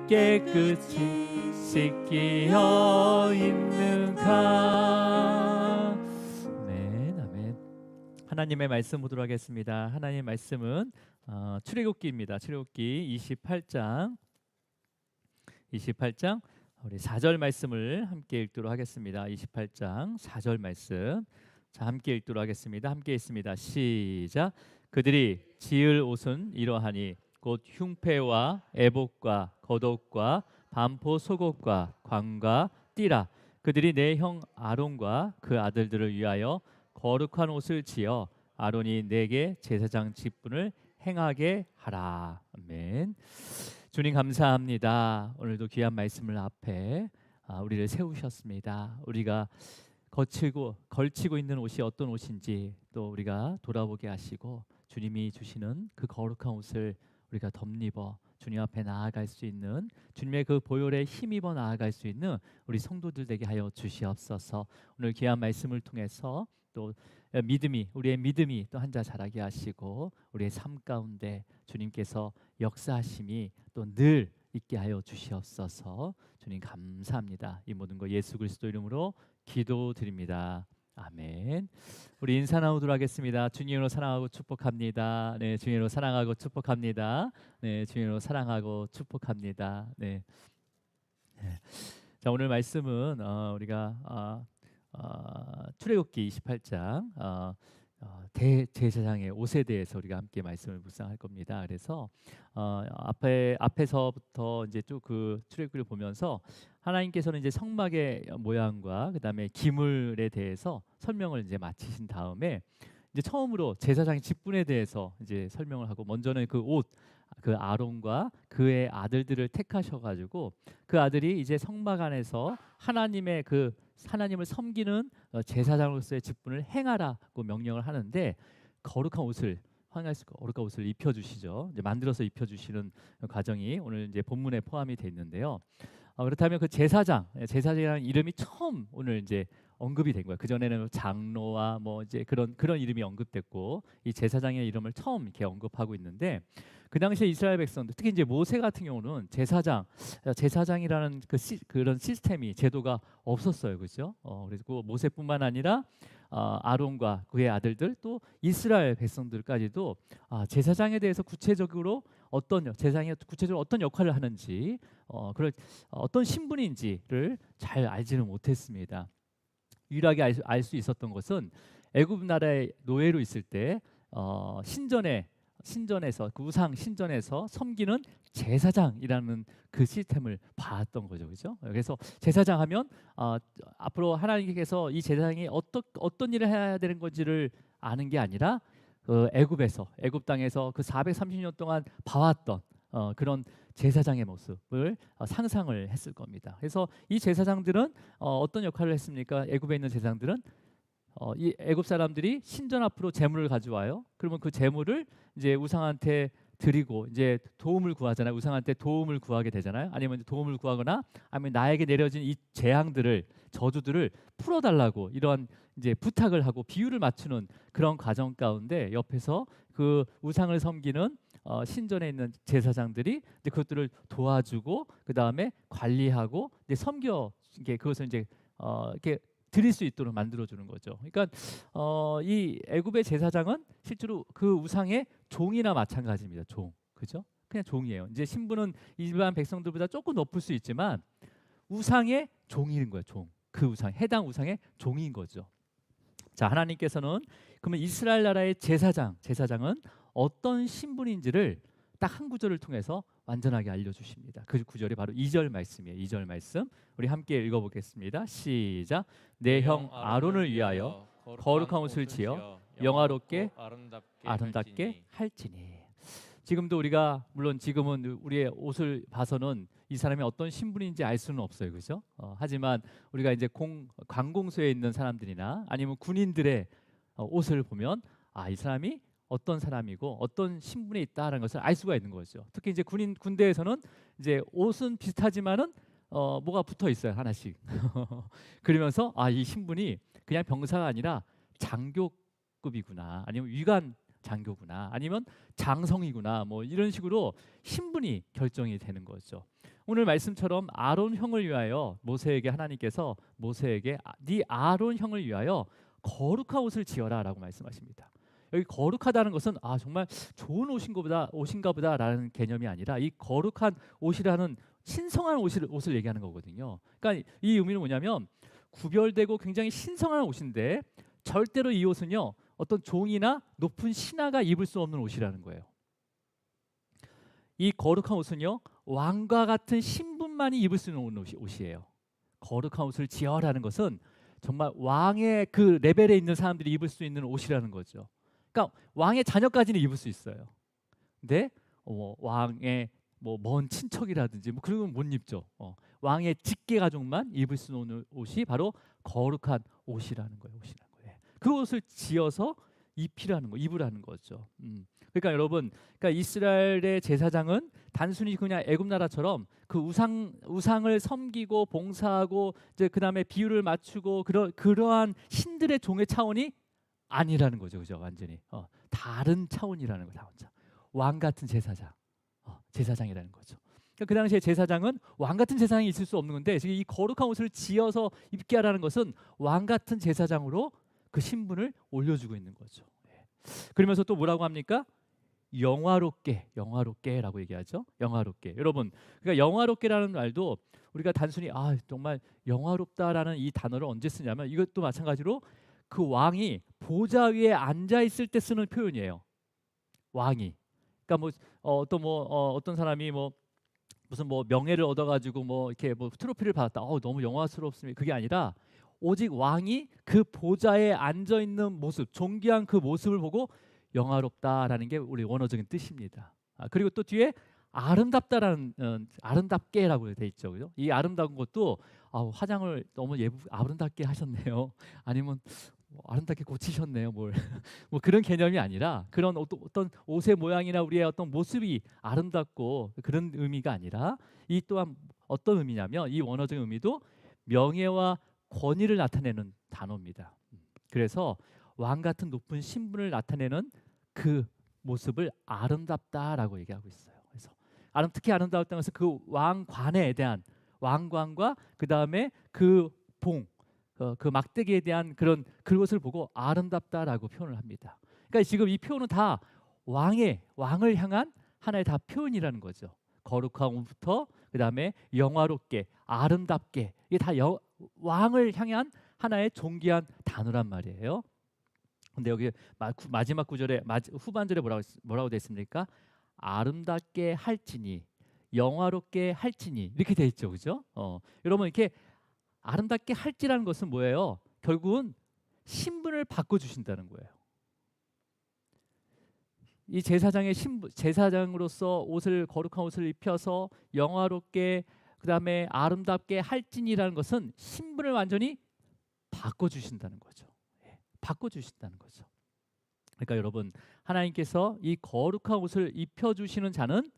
깨끗이 씻기어 있는가. 아멘, 아멘. 하나님의 말씀 보도록 하겠습니다. 하나님의 말씀은 출애굽기입니다. 출애굽기 28장 우리 4절 말씀을 함께 읽도록 하겠습니다. 28장 4절 말씀. 자, 함께 읽도록 하겠습니다. 함께 읽습니다. 시작. 그들이 지을 옷은 이러하니 곧 흉패와 애복과 겉옷과 반포 속옷과 광과 띠라. 그들이 내 형 아론과 그 아들들을 위하여 거룩한 옷을 지어 아론이 내게 제사장 직분을 행하게 하라. 아멘. 주님 감사합니다. 오늘도 귀한 말씀을 앞에 우리를 세우셨습니다. 우리가 걸치고 있는 옷이 어떤 옷인지 또 우리가 돌아보게 하시고 주님이 주시는 그 거룩한 옷을 우리가 덧입어 주님 앞에 나아갈 수 있는, 주님의 그 보혈에 힘입어 나아갈 수 있는 우리 성도들 되게 하여 주시옵소서. 오늘 귀한 말씀을 통해서 또 우리의 믿음이 또 한자 자라게 하시고 우리의 삶 가운데 주님께서 역사하심이 또 늘 있게 하여 주시옵소서. 주님 감사합니다. 이 모든 거 예수 그리스도 이름으로 기도드립니다. 아멘. 우리 인사 나누도록 하겠습니다. 주님으로 사랑하고 축복합니다. 네, 주님으로 사랑하고 축복합니다. 네, 주님으로 사랑하고 축복합니다. 네. 네. 자, 오늘 말씀은 우리가 출애굽기 28장 대제사장의 옷에 대해서 우리가 함께 말씀을 묵상할 겁니다. 그래서 앞에서부터 이제 쭉 그 출애굽기를 보면서 하나님께서는 이제 성막의 모양과 그다음에 기물에 대해서 설명을 이제 마치신 다음에 이제 처음으로 제사장의 직분에 대해서 이제 설명을 하고, 먼저는 그 옷, 그 아론과 그의 아들들을 택하셔가지고 그 아들이 이제 성막 안에서 하나님을 섬기는 제사장으로서의 직분을 행하라고 명령을 하는데, 거룩한 옷을 입혀주시죠. 이제 만들어서 입혀주시는 과정이 오늘 이제 본문에 포함이 돼 있는데요. 그렇다면 그 제사장이라는 이름이 처음 오늘 이제 언급이 된 거예요. 그 전에는 장로와 뭐 이제 그런 이름이 언급됐고, 이 제사장의 이름을 처음 이렇게 언급하고 있는데, 그 당시에 이스라엘 백성들, 특히 이제 모세 같은 경우는 제사장이라는 그런 시스템이, 제도가 없었어요, 그렇죠? 그리고 모세뿐만 아니라 아론과 그의 아들들, 또 이스라엘 백성들까지도 제사장에 대해서 구체적으로 어떤 역할을 하는지, 어떤 신분인지를 잘 알지는 못했습니다. 유일하게 알 수 있었던 것은 애굽 나라의 노예로 있을 때 신전에서 그 우상 신전에서 섬기는 제사장이라는 그 시스템을 봤던 거죠, 그렇죠? 그래서 제사장 하면 앞으로 하나님께서 이 제사장이 어떤 일을 해야 되는 건지를 아는 게 아니라 애굽 땅에서 그 430년 동안 봐왔던 그런 제사장의 모습을 상상을 했을 겁니다. 그래서 이 제사장들은 어떤 역할을 했습니까? 애굽에 있는 제사장들은 이 애굽 사람들이 신전 앞으로 제물을 가져와요. 그러면 그 제물을 이제 우상한테 드리고 이제 도움을 구하잖아요. 우상한테 도움을 구하게 되잖아요. 아니면 도움을 구하거나 아니면 나에게 내려진 이 저주들을 풀어달라고 이러한 이제 부탁을 하고 비유를 맞추는 그런 과정 가운데, 옆에서 그 우상을 섬기는 신전에 있는 제사장들이 이제 그것들을 도와주고 그 다음에 관리하고 이제 그것을 이제 이렇게 드릴 수 있도록 만들어주는 거죠. 그러니까 이 애굽의 제사장은 실제로 그 우상의 종이나 마찬가지입니다. 그죠? 그냥 종이에요. 이제 신분은 일반 백성들보다 조금 높을 수 있지만 우상의 종인 거예요. 그 해당 우상의 종인 거죠. 자, 하나님께서는 그러면 이스라엘 나라의 제사장은 어떤 신분인지를 딱 한 구절을 통해서 완전하게 알려주십니다. 그 구절이 바로 2절 말씀이에요. 2절 말씀 우리 함께 읽어보겠습니다. 시작. 내 형 아론을 위하여 거룩한 옷을 지어 영화롭게 아름답게 할지니. 지금도 우리가, 물론 지금은 우리의 옷을 봐서는 이 사람이 어떤 신분인지 알 수는 없어요, 그렇죠? 하지만 우리가 이제 관공서에 있는 사람들이나 아니면 군인들의 옷을 보면 이 사람이 어떤 사람이고 어떤 신분에 있다라는 것을 알 수가 있는 거죠. 특히 이제 군대에서는 이제 옷은 비슷하지만은 뭐가 붙어 있어요, 하나씩. 그러면서 이 신분이 그냥 병사가 아니라 장교급이구나, 아니면 위관 장교구나 아니면 장성이구나 뭐 이런 식으로 신분이 결정이 되는 거죠. 오늘 말씀처럼 아론 형을 위하여 모세에게 하나님께서 모세에게 네 아론 형을 위하여 거룩한 옷을 지어라라고 말씀하십니다. 여기 거룩하다는 것은 정말 좋은 옷인가 보다라는 개념이 아니라 이 거룩한 옷이라는 신성한 옷을 얘기하는 거거든요. 그러니까 이 의미는 뭐냐면 구별되고 굉장히 신성한 옷인데 절대로 이 옷은요 어떤 종이나 높은 신하가 입을 수 없는 옷이라는 거예요. 이 거룩한 옷은요 왕과 같은 신분만이 입을 수 있는 옷이에요. 거룩한 옷을 지어라는 것은 정말 왕의 그 레벨에 있는 사람들이 입을 수 있는 옷이라는 거죠. 그러니까 왕의 자녀까지는 입을 수 있어요. 근데 왕의 먼 친척이라든지 그런 건 못 입죠. 왕의 직계 가족만 입을 수 있는 옷이 바로 거룩한 옷이라는 거예요. 그 옷을 지어서 입으라는 거죠. 그러니까 여러분, 그러니까 이스라엘의 제사장은 단순히 그냥 애굽 나라처럼 그 우상을 섬기고 봉사하고 이제 그다음에 비유를 맞추고 그러한 신들의 종의 차원이 아니라는 거죠, 그죠? 완전히 다른 차원이라는 거예요. 왕 같은 제사장이라는 거죠. 그러니까 그 당시에 제사장은 왕 같은 제사장이 있을 수 없는 건데 지금 이 거룩한 옷을 지어서 입게 하라는 것은 왕 같은 제사장으로 그 신분을 올려주고 있는 거죠. 그러면서 또 뭐라고 합니까? 영화롭게라고 얘기하죠. 영화롭게. 여러분, 그러니까 영화롭게라는 말도 우리가 단순히 정말 영화롭다라는 이 단어를 언제 쓰냐면 이것도 마찬가지로 그 왕이 보좌 위에 앉아 있을 때 쓰는 표현이에요. 왕이. 그러니까 어떤 사람이 무슨 명예를 얻어가지고 이렇게 트로피를 받았다. 너무 영화스럽습니다. 그게 아니라 오직 왕이 그 보좌에 앉아 있는 모습, 존귀한 그 모습을 보고 영화롭다라는 게 우리 원어적인 뜻입니다. 그리고 또 뒤에 아름답다라는 아름답게라고 돼 있죠, 그죠? 이 아름다운 것도 화장을 너무 아름답게 하셨네요. 아니면 아름답게 고치셨네요, 뭘. 그런 개념이 아니라 그런 어떤 옷의 모양이나 우리의 어떤 모습이 아름답고 그런 의미가 아니라 이 또한 어떤 의미냐면 이 원어적인 의미도 명예와 권위를 나타내는 단어입니다. 그래서 왕 같은 높은 신분을 나타내는 그 모습을 아름답다라고 얘기하고 있어요. 그래서 특히 아름다웠다는 것은 그 왕관에 대한 왕관과 그 다음에 그 그 막대기에 대한 그것을 보고 아름답다라고 표현을 합니다. 그러니까 지금 이 표현은 다 왕을 향한 하나의 다 표현이라는 거죠. 거룩한 옷부터 그 다음에 영화롭게, 아름답게 이게 다 왕을 향한 하나의 존귀한 단어란 말이에요. 근데 여기 마지막 구절에 후반절에 뭐라고 돼 있습니까? 아름답게 할지니, 영화롭게 할지니 이렇게 돼 있죠, 그죠? 여러분 이렇게 아름답게 할지라는 것은 뭐예요? 결국은 신분을 바꿔주신다는 거예요. 이 제사장으로서 거룩한 옷을 입혀서 영화롭게 그다음에 아름답게 할지니라는 것은 신분을 완전히 바꿔주신다는 거죠. 바꿔주신다는 거죠. 그러니까 여러분 하나님께서 이 거룩한 옷을 입혀주시는 자는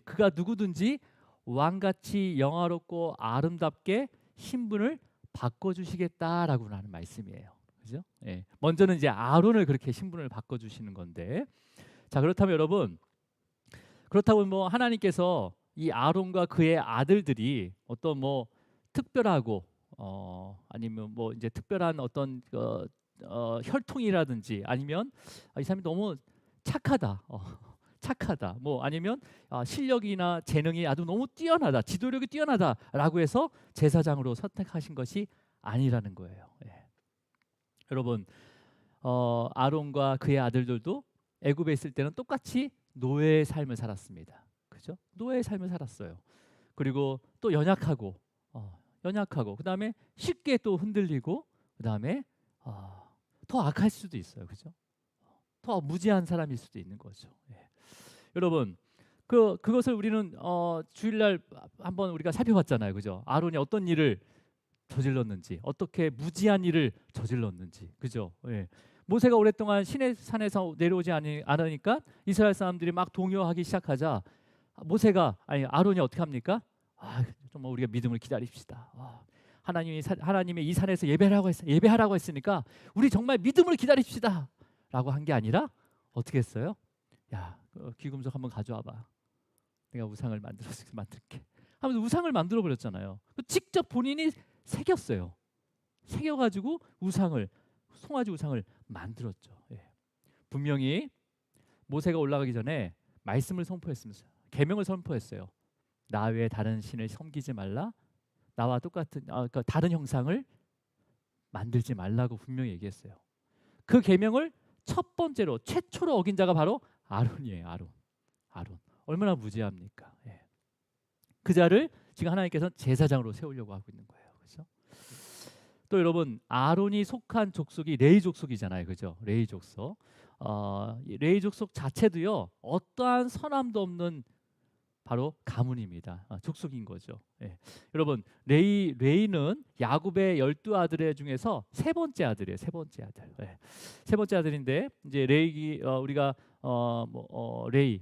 그가 누구든지 왕같이 영화롭고 아름답게 신분을 바꿔주시겠다라고 하는 말씀이에요. 그죠? 먼저는 이제 아론을 그렇게 신분을 바꿔주시는 건데, 자 그렇다면 여러분 그렇다고 하나님께서 이 아론과 그의 아들들이 어떤 특별하고 아니면 이제 특별한 어떤 혈통이라든지 아니면 이 사람이 너무 착하다. 아니면 실력이나 재능이 아주 너무 뛰어나다, 지도력이 뛰어나다라고 해서 제사장으로 선택하신 것이 아니라는 거예요. 여러분 아론과 그의 아들들도 애굽에 있을 때는 똑같이 노예의 삶을 살았습니다. 그죠? 노예의 삶을 살았어요. 그리고 또 연약하고 그다음에 쉽게 또 흔들리고 그다음에 더 악할 수도 있어요. 그죠? 더 무지한 사람일 수도 있는 거죠. 여러분 그것을 우리는 주일날 한번 우리가 살펴봤잖아요. 그죠? 아론이 어떤 일을 저질렀는지, 어떻게 무지한 일을 저질렀는지. 그죠? 모세가 오랫동안 시내 산에서 내려오지 않으니까 이스라엘 사람들이 막 동요하기 시작하자 아론이 어떻게 합니까? 정말 우리가 믿음을 기다립시다. 하나님의 이 산에서 예배하라고 했으니까 우리 정말 믿음을 기다립시다 라고 한 게 아니라 어떻게 했어요? 야, 귀금속 한번 가져와봐. 내가 우상을 만들게. 하면서 우상을 만들어 버렸잖아요. 직접 본인이 새겼어요. 새겨가지고 송아지 우상을 만들었죠. 예. 분명히 모세가 올라가기 전에 말씀을 선포했습니다. 계명을 선포했어요. 나 외에 다른 신을 섬기지 말라. 나와 똑같은 그러니까 다른 형상을 만들지 말라고 분명히 얘기했어요. 그 계명을 첫 번째로 최초로 어긴 자가 바로 아론이에요. 아론. 얼마나 무지합니까? 예. 그 자를 지금 하나님께서 제사장으로 세우려고 하고 있는 거예요. 그렇죠? 또 여러분, 아론이 속한 족속이 레위 족속이잖아요. 그죠? 레위 족속. 레위 족속 자체도요. 어떠한 선함도 없는 바로 가문입니다. 족속인 거죠. 예. 여러분, 레이는 야곱의 12아들 중에서 세 번째 아들이에요. 세 번째 아들. 예. 세 번째 아들인데 이제 우리가 레이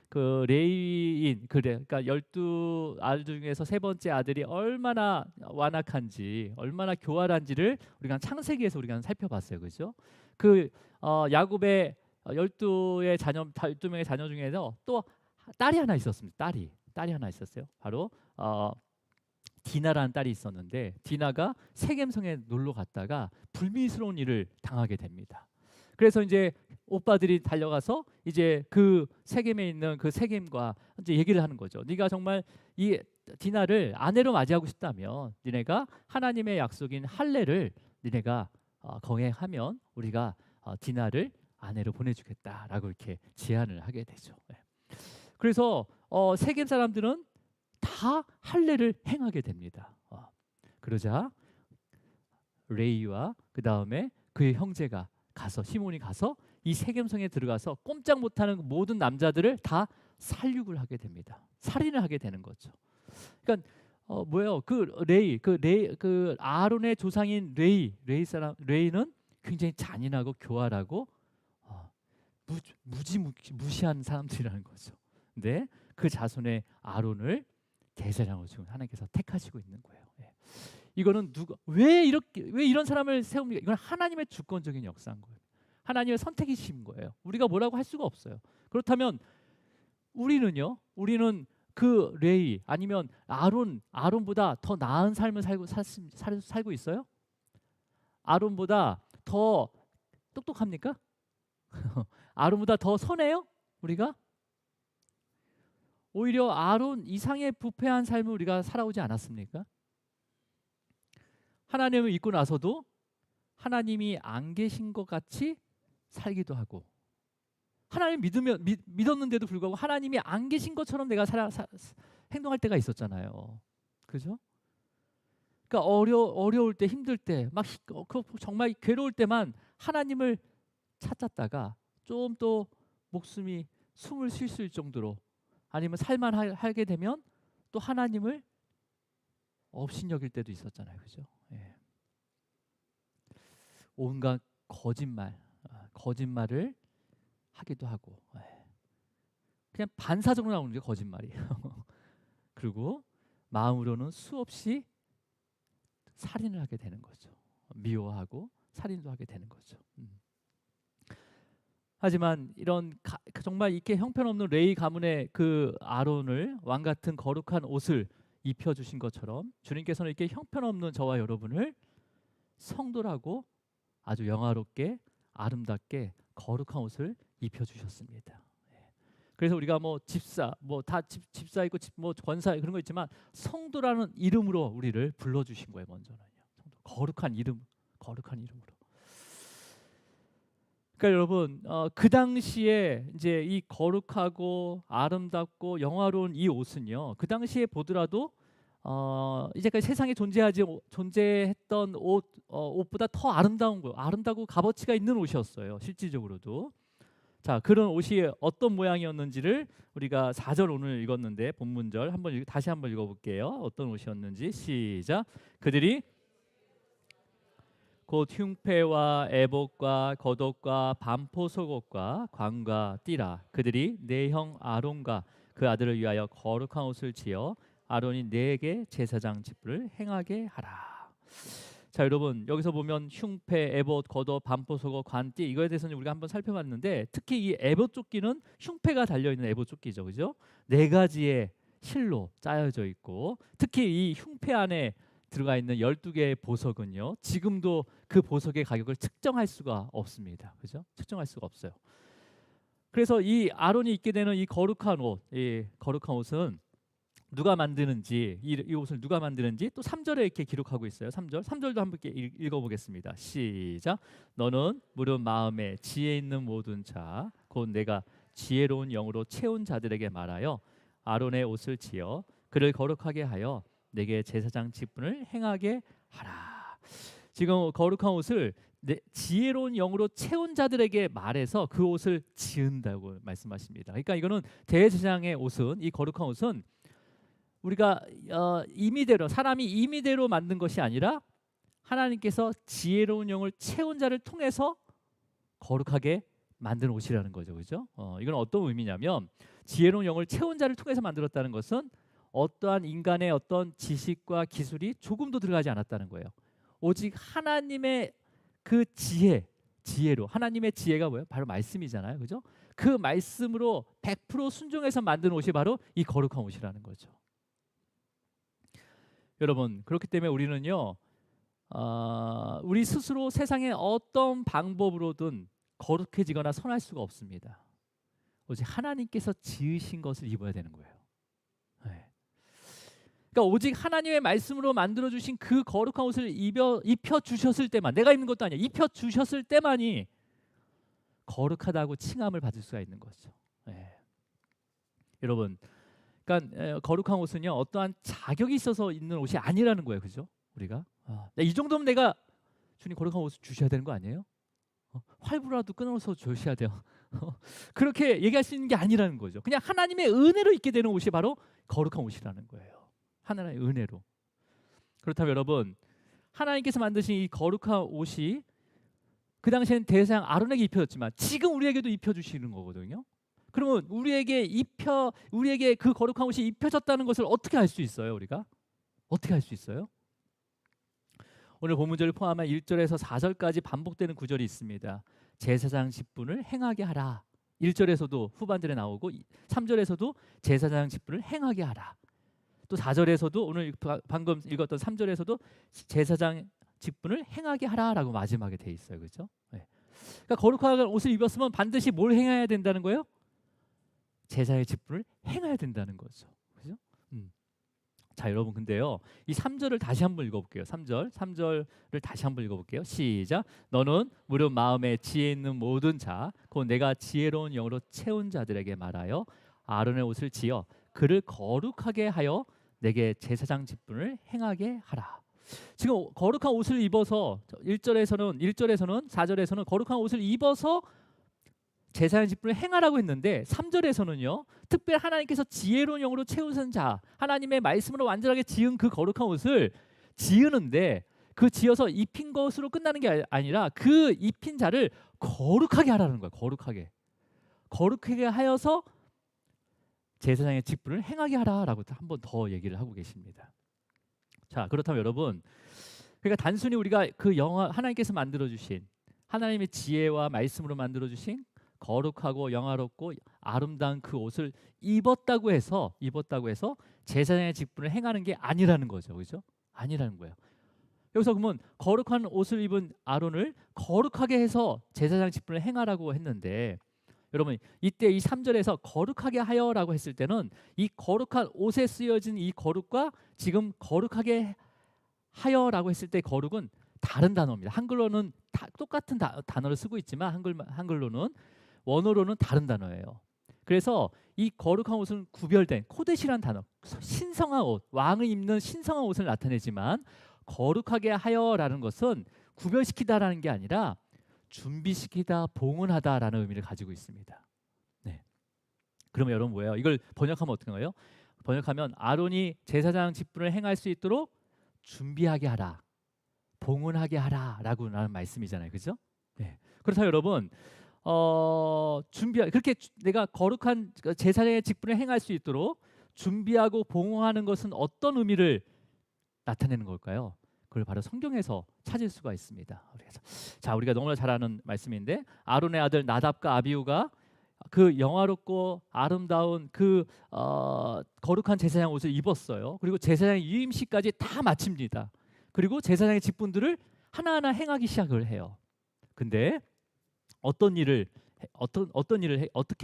그 레이인 그러니까 12아들 중에서 세 번째 아들이 얼마나 완악한지, 얼마나 교활한지를 우리가 창세기에서 우리가 살펴봤어요. 그렇죠? 야곱의 12명의 자녀 중에서 또 딸이 하나 있었습니다. 딸이 하나 있었어요. 바로 디나라는 딸이 있었는데 디나가 세겜성에 놀러 갔다가 불미스러운 일을 당하게 됩니다. 그래서 이제 오빠들이 달려가서 이제 그 세겜에 있는 그 세겜과 이제 얘기를 하는 거죠. 네가 정말 이 디나를 아내로 맞이하고 싶다면 니네가 하나님의 약속인 할례를 니네가 거행하면 우리가 디나를 아내로 보내주겠다라고 이렇게 제안을 하게 되죠. 네. 그래서 세겜 사람들은 다 할례를 행하게 됩니다. 그러자 레이와 그 다음에 그의 형제가 시몬이 가서 이 세겜성에 들어가서 꼼짝 못하는 모든 남자들을 다 살육을 하게 됩니다. 살인을 하게 되는 거죠. 그러니까 뭐예요? 그 아론의 조상인 레이는 굉장히 잔인하고 교활하고 무시한 사람들이라는 거죠. 근데 그 자손의 아론을 제사장으로 지금 하나님께서 택하시고 있는 거예요. 예. 이거는 왜 이런 사람을 세웁니까? 이건 하나님의 주권적인 역사인 거예요. 하나님의 선택이신 거예요. 우리가 뭐라고 할 수가 없어요. 그렇다면 우리는 그 레이 아니면 아론보다 더 나은 삶을 살고 있어요? 아론보다 더 똑똑합니까? 아론보다 더 선해요? 우리가? 오히려 아론 이상의 부패한 삶을 우리가 살아오지 않았습니까? 하나님을 믿고 나서도 하나님이 안 계신 것 같이 살기도 하고, 하나님 믿었는데도 불구하고 하나님이 안 계신 것처럼 내가 행동할 때가 있었잖아요. 그죠? 그러니까 어려울 때, 힘들 때, 막 정말 괴로울 때만 하나님을 찾았다가 좀 또 목숨이 숨을 쉴 수 있을 정도로 아니면 살만하게 되면 또 하나님을 업신여길 때도 있었잖아요. 그죠? 예. 온갖 거짓말을 하기도 하고, 그냥 반사적으로 나오는 게 거짓말이에요. 그리고 마음으로는 수없이 살인을 하게 되는 거죠. 미워하고 살인도 하게 되는 거죠. 하지만 이런 정말 이렇게 형편없는 레위 가문의 그 아론을 왕 같은 거룩한 옷을 입혀주신 것처럼 주님께서는 이렇게 형편없는 저와 여러분을 성도라고 아주 영화롭게 아름답게 거룩한 옷을 입혀주셨습니다. 그래서 우리가 뭐 집사, 집사 있고 권사 그런 거 있지만 성도라는 이름으로 우리를 불러주신 거예요. 먼저는요. 거룩한 이름으로. 그러니까 여러분, 그 당시에 이제 이 거룩하고 아름답고 영화로운 이 옷은요, 그 당시에 보더라도 이제까지 세상에 존재했던 옷보다 더 아름다운 거예요. 아름다고 값어치가 있는 옷이었어요. 실질적으로도. 자, 그런 옷이 어떤 모양이었는지를 우리가 4절 오늘 읽었는데 본문절 다시 한번 읽어볼게요. 어떤 옷이었는지 시작. 그들이 곧 흉패와 애복과 겉옷과 반포 속옷과 관과 띠라. 그들이 내 형 아론과 그 아들을 위하여 거룩한 옷을 지어 아론이 내게 제사장 직분을 행하게 하라. 자, 여러분 여기서 보면 흉패, 에봇, 겉옷, 반포속옷, 관띠 이거에 대해서는 우리가 한번 살펴봤는데 특히 이 에봇 조끼는 흉패가 달려 있는 에봇 조끼죠, 그죠? 네 가지의 실로 짜여져 있고 특히 이 흉패 안에 들어가 있는 12개의 보석은요, 지금도 그 보석의 가격을 측정할 수가 없습니다, 그죠? 측정할 수가 없어요. 그래서 이 아론이 입게 되는 이 거룩한 옷, 이 거룩한 옷은 누가 만드는지, 이 옷을 누가 만드는지 또 3절에 이렇게 기록하고 있어요. 3절도 함께 읽어보겠습니다. 시작. 너는 무릇 마음에 지혜 있는 모든 자 곧 내가 지혜로운 영으로 채운 자들에게 말하여 아론의 옷을 지어 그를 거룩하게 하여 내게 제사장 직분을 행하게 하라. 지금 거룩한 옷을 지혜로운 영으로 채운 자들에게 말해서 그 옷을 지은다고 말씀하십니다. 그러니까 이거는 대제사장의 옷은, 이 거룩한 옷은 우리가 임의대로, 사람이 임의대로 만든 것이 아니라 하나님께서 지혜로운 영을 채운 자를 통해서 거룩하게 만든 옷이라는 거죠, 그죠? 이건 어떤 의미냐면 지혜로운 영을 채운 자를 통해서 만들었다는 것은 어떠한 인간의 어떤 지식과 기술이 조금도 들어가지 않았다는 거예요. 오직 하나님의 그 지혜로, 하나님의 지혜가 뭐예요? 바로 말씀이잖아요, 그죠? 그 말씀으로 100% 순종해서 만든 옷이 바로 이 거룩한 옷이라는 거죠. 여러분, 그렇기 때문에 우리는요, 우리 스스로 세상의 어떤 방법으로든 거룩해지거나 선할 수가 없습니다. 오직 하나님께서 지으신 것을 입어야 되는 거예요. 네. 그러니까 오직 하나님의 말씀으로 만들어 주신 그 거룩한 옷을 입혀 주셨을 때만, 내가 입는 것도 아니야, 입혀 주셨을 때만이 거룩하다고 칭함을 받을 수가 있는 거죠. 네. 여러분, 그러니까 거룩한 옷은요, 어떠한 자격이 있어서 입는 옷이 아니라는 거예요, 그죠? 우리가 이 정도면 내가 주님 거룩한 옷을 주셔야 되는 거 아니에요? 활부라도 끊어서 주셔야 돼요. 그렇게 얘기할 수 있는 게 아니라는 거죠. 그냥 하나님의 은혜로 입게 되는 옷이 바로 거룩한 옷이라는 거예요. 하나님의 은혜로. 그렇다면 여러분, 하나님께서 만드신 이 거룩한 옷이 그 당시에는 대제사장 아론에게 입혀졌지만 지금 우리에게도 입혀주시는 거거든요. 그러면 우리에게 그 거룩한 옷이 입혀졌다는 것을 어떻게 알 수 있어요? 우리가 어떻게 알 수 있어요? 오늘 본문절을 포함한 1절에서 4절까지 반복되는 구절이 있습니다. 제사장 직분을 행하게 하라. 1절에서도 후반절에 나오고 3절에서도 제사장 직분을 행하게 하라. 또 4절에서도 오늘 방금 읽었던 3절에서도 제사장 직분을 행하게 하라라고 마지막에 돼 있어요, 그렇죠? 네. 그러니까 거룩한 옷을 입었으면 반드시 뭘 행해야 된다는 거예요? 제사의 직분을 행해야 된다는 거죠, 그렇죠? 자, 여러분, 근데요, 이 3절을 다시 한번 읽어볼게요. 3절을 다시 한번 읽어볼게요. 시작. 너는 무릇 마음에 지혜 있는 모든 자 곧 내가 지혜로운 영으로 채운 자들에게 말하여 아론의 옷을 지어 그를 거룩하게 하여 내게 제사장 직분을 행하게 하라. 지금 거룩한 옷을 입어서 1절에서는 4절에서는 거룩한 옷을 입어서 제사장 직분을 행하라고 했는데 3절에서는요, 특별히 하나님께서 지혜로운 영으로 채우신 자, 하나님의 말씀으로 완전하게 지은 그 거룩한 옷을 지으는데 그 지어서 입힌 것으로 끝나는 게 아니라 그 입힌 자를 거룩하게 하라는 거예요. 거룩하게 하여서 제사장의 직분을 행하게 하라라고 한 번 더 얘기를 하고 계십니다. 자, 그렇다면 여러분, 그러니까 단순히 우리가 그 하나님께서 만들어 주신 하나님의 지혜와 말씀으로 만들어 주신 거룩하고 영화롭고 아름다운 그 옷을 입었다고 해서 제사장의 직분을 행하는 게 아니라는 거죠, 그렇죠? 아니라는 거예요. 여기서 그러면 거룩한 옷을 입은 아론을 거룩하게 해서 제사장 직분을 행하라고 했는데, 여러분, 이때 이 3절에서 거룩하게 하여라고 했을 때는 이 거룩한 옷에 쓰여진 이 거룩과 지금 거룩하게 하여라고 했을 때 거룩은 다른 단어입니다. 한글로는 똑같은 단어를 쓰고 있지만 한글로는 원어로는 다른 단어예요. 그래서 이 거룩한 옷은 구별된 코데시라는 단어, 신성한 옷, 왕이 입는 신성한 옷을 나타내지만 거룩하게 하여라는 것은 구별시키다라는 게 아니라 준비시키다, 봉헌하다라는 의미를 가지고 있습니다. 네. 그러면 여러분 뭐예요? 이걸 번역하면 어떻게 해요? 번역하면 아론이 제사장 직분을 행할 수 있도록 준비하게 하라, 봉헌하게 하라라고 하는 말씀이잖아요, 그렇죠? 네. 그렇다면 여러분, 그렇게 내가 거룩한 제사장의 직분을 행할 수 있도록 준비하고 봉헌하는 것은 어떤 의미를 나타내는 걸까요? 그걸 바로 성경에서 찾을 수가 있습니다. 그래서 자, 우리가 너무나 잘 아는 말씀인데 아론의 아들 나답과 아비후가 그 영화롭고 아름다운 그 거룩한 제사장 옷을 입었어요. 그리고 제사장 유임식까지 다 마칩니다. 그리고 제사장의 직분들을 하나하나 행하기 시작을 해요. 근데 어떻게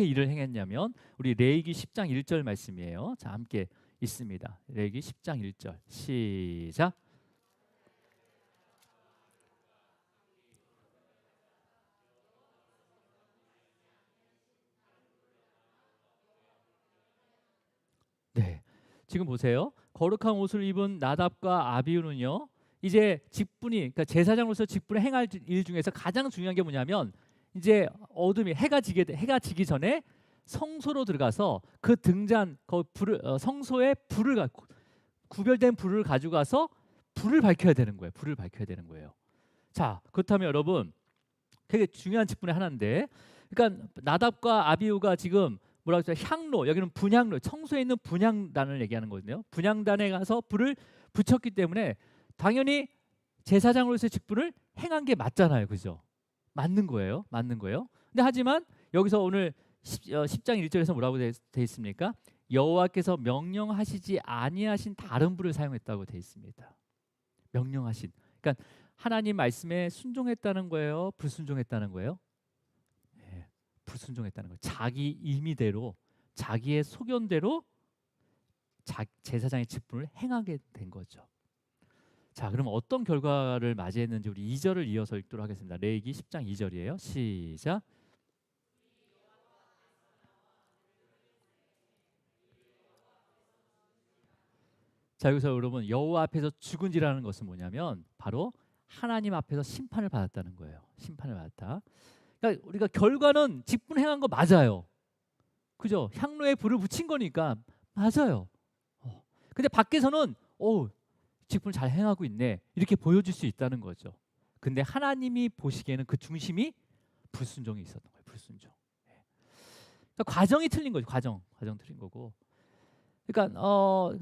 일을 행했냐면 우리 레위기 10장 1절 말씀이에요. 자, 함께 있습니다. 레위기 10장 1절 시작. 네, 지금 보세요. 거룩한 옷을 입은 나답과 아비후는요, 이제 직분이, 그러니까 제사장으로서 직분을 행할 일 중에서 가장 중요한 게 뭐냐면 이제 어둠이 해가 지기 전에 성소로 들어가서 그 등잔 성소에 구별된 불을 가지고 가서 불을 밝혀야 되는 거예요. 불을 밝혀야 되는 거예요. 자, 그렇다면 여러분 되게 중요한 직분의 하나인데, 그러니까 나답과 아비후가 지금 뭐라고 했죠? 향로, 여기는 분향로, 청소에 있는 분향단을 얘기하는 거거든요. 분향단에 가서 불을 붙였기 때문에 당연히 제사장으로서의 직분을 행한 게 맞잖아요, 그죠? 맞는 거예요, 맞는 거예요. 근데 하지만 여기서 오늘 10장 1절에서 뭐라고 돼 있습니까? 여호와께서 명령하시지 아니하신 다른 불을 사용했다고 돼 있습니다. 명령하신, 그러니까 하나님 말씀에 순종했다는 거예요, 불순종했다는 거예요? 네, 불순종했다는 거예요. 자기 임의대로, 자기의 소견대로 제사장의 직분을 행하게 된 거죠. 자, 그럼 어떤 결과를 맞이했는지 우리 2절을 이어서 읽도록 하겠습니다. 레위기 10장 2절이에요. 시작. 자, 여기서 여러분 여호와 앞에서 죽은지라는 것은 뭐냐면 바로 하나님 앞에서 심판을 받았다는 거예요. 심판을 받았다. 그러니까 우리가 결과는 직분 행한 거 맞아요. 그죠? 향로에 불을 붙인 거니까 맞아요. 근데 밖에서는 직분을 잘 행하고 있네, 이렇게 보여줄 수 있다는 거죠. 근데 하나님이 보시기에는 그 중심이 불순종이 있었던 거예요. 불순종. 그러니까 과정이 틀린 거죠. 과정 틀린 거고. 그러니까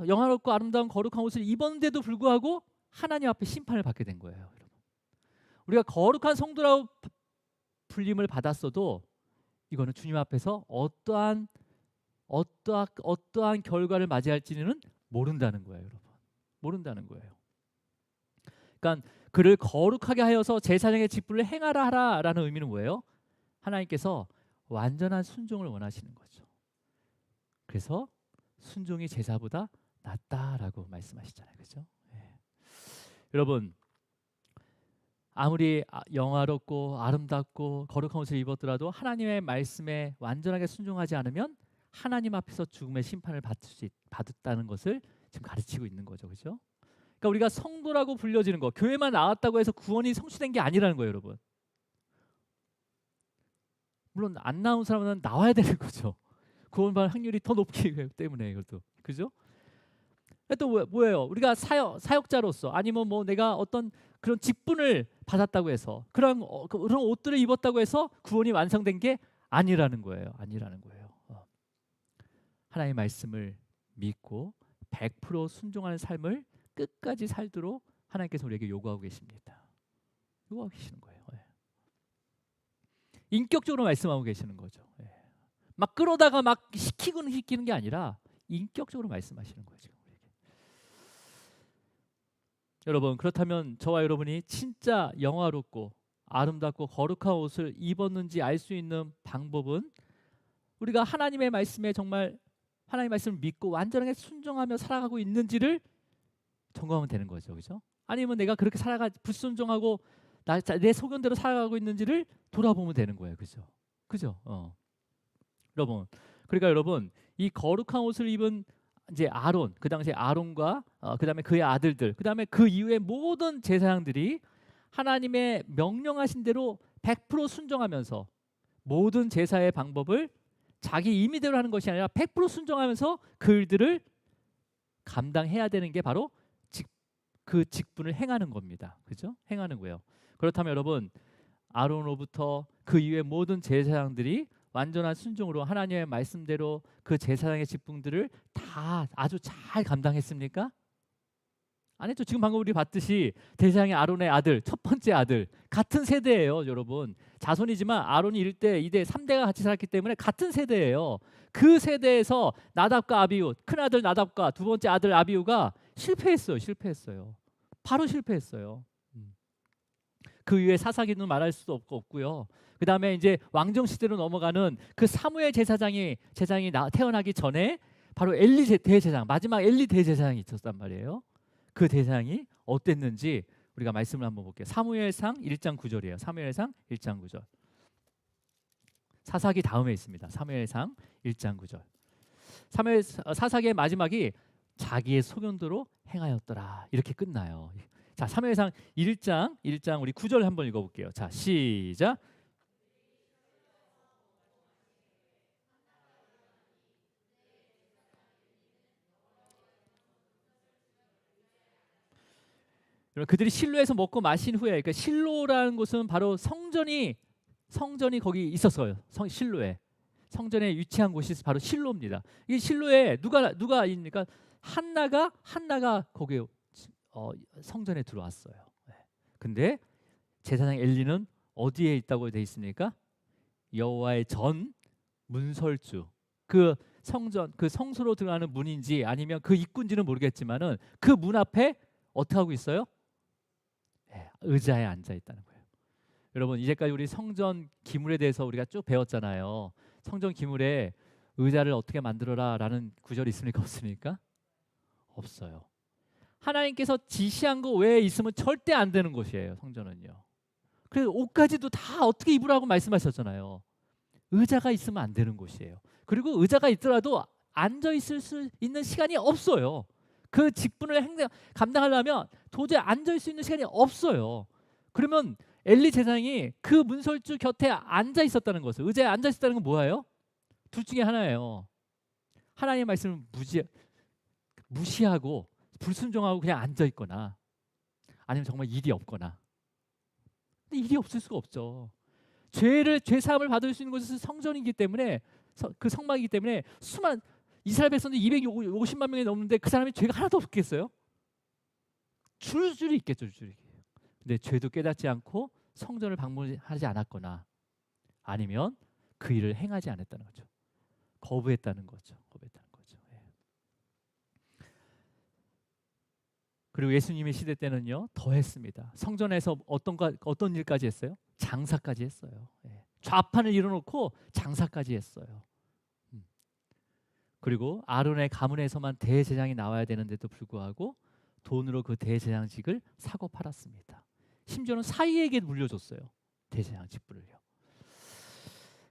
영화롭고 아름다운 거룩한 옷을 입었는데도 불구하고 하나님 앞에 심판을 받게 된 거예요. 여러분. 우리가 거룩한 성도라고 불림을 받았어도 이거는 주님 앞에서 어떠한 결과를 맞이할지는 모른다는 거예요, 여러분. 모른다는 거예요. 그러니까 그를 거룩하게 하여서 제사장의 직분을 행하라 하라라는 의미는 뭐예요? 하나님께서 완전한 순종을 원하시는 거죠. 그래서 순종이 제사보다 낫다라고 말씀하시잖아요, 그렇죠? 네. 여러분, 아무리 영화롭고 아름답고 거룩한 옷을 입었더라도 하나님의 말씀에 완전하게 순종하지 않으면 하나님 앞에서 죽음의 심판을 받았다는 것을 지금 가르치고 있는 거죠, 그렇죠? 그러니까 우리가 성도라고 불려지는 거, 교회만 나왔다고 해서 구원이 성취된 게 아니라는 거예요, 여러분. 물론 안 나온 사람은 나와야 되는 거죠. 구원받을 확률이 더 높기 때문에 이것도, 그죠? 또 뭐예요? 우리가 사역자로서 아니면 뭐 내가 어떤 그런 직분을 받았다고 해서 그런 옷들을 입었다고 해서 구원이 완성된 게 아니라는 거예요. 아니라는 거예요. 하나님의 말씀을 믿고 100% 순종하는 삶을 끝까지 살도록 하나님께서 우리에게 요구하고 계십니다. 요구하고 계시는 거예요. 인격적으로 말씀하고 계시는 거죠. 막 끌어다가 막 시키는 게 아니라 인격적으로 말씀하시는 거예요, 지금. 여러분, 그렇다면 저와 여러분이 진짜 영화롭고 아름답고 거룩한 옷을 입었는지 알 수 있는 방법은 우리가 하나님의 말씀에 정말 하나님의 말씀을 믿고 완전하게 순종하며 살아가고 있는지를 점검하면 되는 거죠, 그렇죠? 아니면 내가 그렇게 불순종하고 내 소견대로 살아가고 있는지를 돌아보면 되는 거예요, 그렇죠? 그죠? 여러분, 그러니까 여러분, 이 거룩한 옷을 입은 이제 아론, 그 당시에 아론과 그다음에 그의 아들들, 그다음에 그 이후의 모든 제사장들이 하나님의 명령하신 대로 100% 순종하면서 모든 제사의 방법을 자기 임의대로 하는 것이 아니라 100% 순종하면서 그 일들을 감당해야 되는 게 바로 그 직분을 행하는 겁니다. 그죠? 행하는 거예요. 그렇다면 여러분, 아론으로부터 그 이후의 모든 제사장들이 완전한 순종으로 하나님의 말씀대로 그 제사장의 직분들을 다 아주 잘 감당했습니까? 안 했죠. 지금 방금 우리 봤듯이 대제사장이 아론의 아들, 첫 번째 아들, 같은 세대예요, 여러분. 자손이지만 아론이 1대, 2대, 3대가 같이 살았기 때문에 같은 세대예요. 그 세대에서 나답과 아비우, 큰 아들 나답과 두 번째 아들 아비우가 실패했어요. 바로 실패했어요. 그 이후에 사사기는 말할 수도 없고요. 그 다음에 이제 왕정 시대로 넘어가는 그 사무엘 제사장이 태어나기 전에 바로 엘리 대제사장, 마지막 엘리 대제사장이 있었단 말이에요. 그 대제사장이 어땠는지 우리가 말씀을 한번 볼게요. 사무엘상 1장 9절이에요. 사무엘상 1장 9절. 사사기 다음에 있습니다. 사무엘상 1장 9절. 사사기의 마지막이 자기의 소견대로 행하였더라. 이렇게 끝나요. 자, 사무엘상 1장 우리 9절 한번 읽어볼게요. 자, 시작. 그들이 실로에서 먹고 마신 후에, 그러니까 실로라는 곳은 바로 성전이 거기 있었어요. 실로에 성전에 위치한 곳이 바로 실로입니다. 이 실로에 누가 있습니까? 한나가 거기 성전에 들어왔어요. 근데 제사장 엘리는 어디에 있다고 돼 있습니까? 여호와의 전 문설주, 그 성전, 그 성소로 들어가는 문인지 아니면 그 입구인지는 모르겠지만은 그 문 앞에 어떻게 하고 있어요? 의자에 앉아 있다는 거예요. 여러분, 이제까지 우리 성전 기물에 대해서 우리가 쭉 배웠잖아요. 성전 기물에 의자를 어떻게 만들어라라는 구절이 있습니까? 없습니까? 없어요. 하나님께서 지시한 거 외에 있으면 절대 안 되는 곳이에요, 성전은요. 그래서 옷까지도 다 어떻게 입으라고 말씀하셨잖아요. 의자가 있으면 안 되는 곳이에요. 그리고 의자가 있더라도 앉아 있을 수 있는 시간이 없어요. 그 직분을 감당하려면 도저히 앉아 있을 수 있는 시간이 없어요. 그러면 엘리 제사장이 그 문설주 곁에 앉아 있었다는 것을, 의자에 앉아 있었다는 건 뭐예요? 둘 중에 하나예요. 하나님의 말씀을 무시하고 불순종하고 그냥 앉아 있거나, 아니면 정말 일이 없거나. 근데 일이 없을 수가 없죠. 죄 사함을 받을 수 있는 곳은 성전이기 때문에, 그 성막이기 때문에 수많은 이스라엘 백성들 250만 명이 넘는데 그 사람이 죄가 하나도 없겠어요? 줄줄이 있겠죠, 줄줄이. 근데 죄도 깨닫지 않고 성전을 방문하지 않았거나, 아니면 그 일을 행하지 않았다는 거죠. 거부했다는 거죠. 그리고 예수님의 시대 때는요, 더 했습니다. 성전에서 어떤 일까지 했어요? 장사까지 했어요. 좌판을 이뤄놓고 장사까지 했어요. 그리고 아론의 가문에서만 대제사장이 나와야 되는데도 불구하고 돈으로 그 대제사장직을 사고 팔았습니다. 심지어는 사위에게 물려줬어요, 대제사장 직분을요.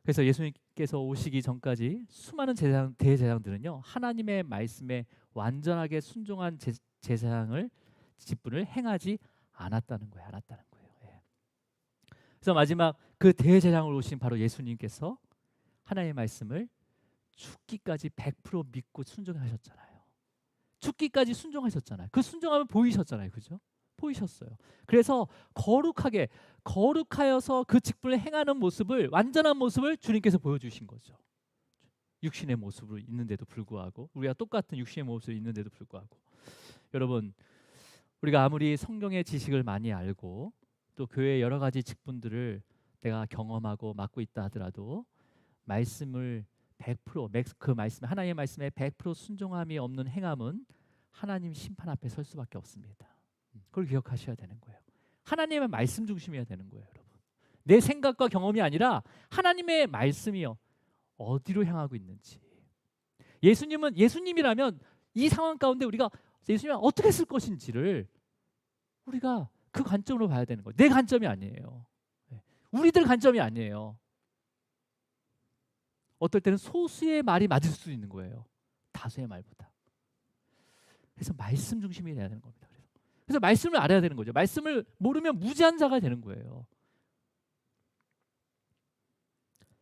그래서 예수님께서 오시기 전까지 수많은 대제사장들은요, 하나님의 말씀에 완전하게 순종한 제사장을 직분을 행하지 않았다는 거예요. 그래서 마지막 그 대제사장을 오신 바로 예수님께서 하나님의 말씀을 죽기까지 100% 믿고 순종하셨잖아요. 죽기까지 순종하셨잖아요. 그 순종하면 보이셨잖아요. 그죠? 보이셨어요. 그래서 거룩하여서 그 직분을 행하는 모습을, 완전한 모습을 주님께서 보여주신 거죠. 육신의 모습으로 있는데도 불구하고, 우리가 똑같은 육신의 모습으로 있는데도 불구하고. 여러분, 우리가 아무리 성경의 지식을 많이 알고 또 교회의 여러 가지 직분들을 내가 경험하고 맡고 있다 하더라도 말씀을 100% 그 말씀, 하나님의 말씀에 100% 순종함이 없는 행함은 하나님 심판 앞에 설 수밖에 없습니다. 그걸 기억하셔야 되는 거예요. 하나님의 말씀 중심이어야 되는 거예요, 여러분. 내 생각과 경험이 아니라 하나님의 말씀이요, 어디로 향하고 있는지. 예수님이라면 이 상황 가운데 우리가 예수님을 어떻게 쓸 것인지를 우리가 그 관점으로 봐야 되는 거예요. 내 관점이 아니에요. 우리들 관점이 아니에요. 어떨 때는 소수의 말이 맞을 수 있는 거예요, 다수의 말보다. 그래서 말씀 중심이 돼야 되는 겁니다. 그래서 말씀을 알아야 되는 거죠. 말씀을 모르면 무지한 자가 되는 거예요.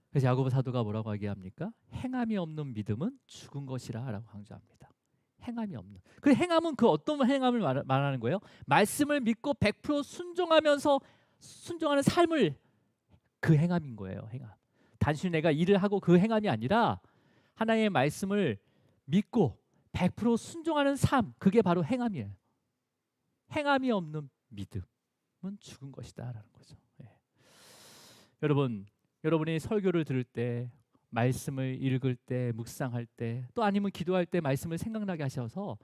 그래서 야고보 사도가 뭐라고 얘기합니까? 행함이 없는 믿음은 죽은 것이라 라고 강조합니다. 행함이 없는. 그 행함은 그 어떤 행함을 말하는 거예요? 말씀을 믿고 100% 순종하는 삶을, 그 행함인 거예요. 행함. 단순히 내가 일을 하고 그 행함이 아니라 하나님의 말씀을 믿고 100% 순종하는 삶, 그게 바로 행함이에요. 행함이 없는 믿음은 죽은 것이다라는 거죠. 예. 여러분이 설교를 들을 때, 말씀을 읽을 때, 묵상할 때, 또 아니면 기도할 때 말씀을 생각나게 하셔서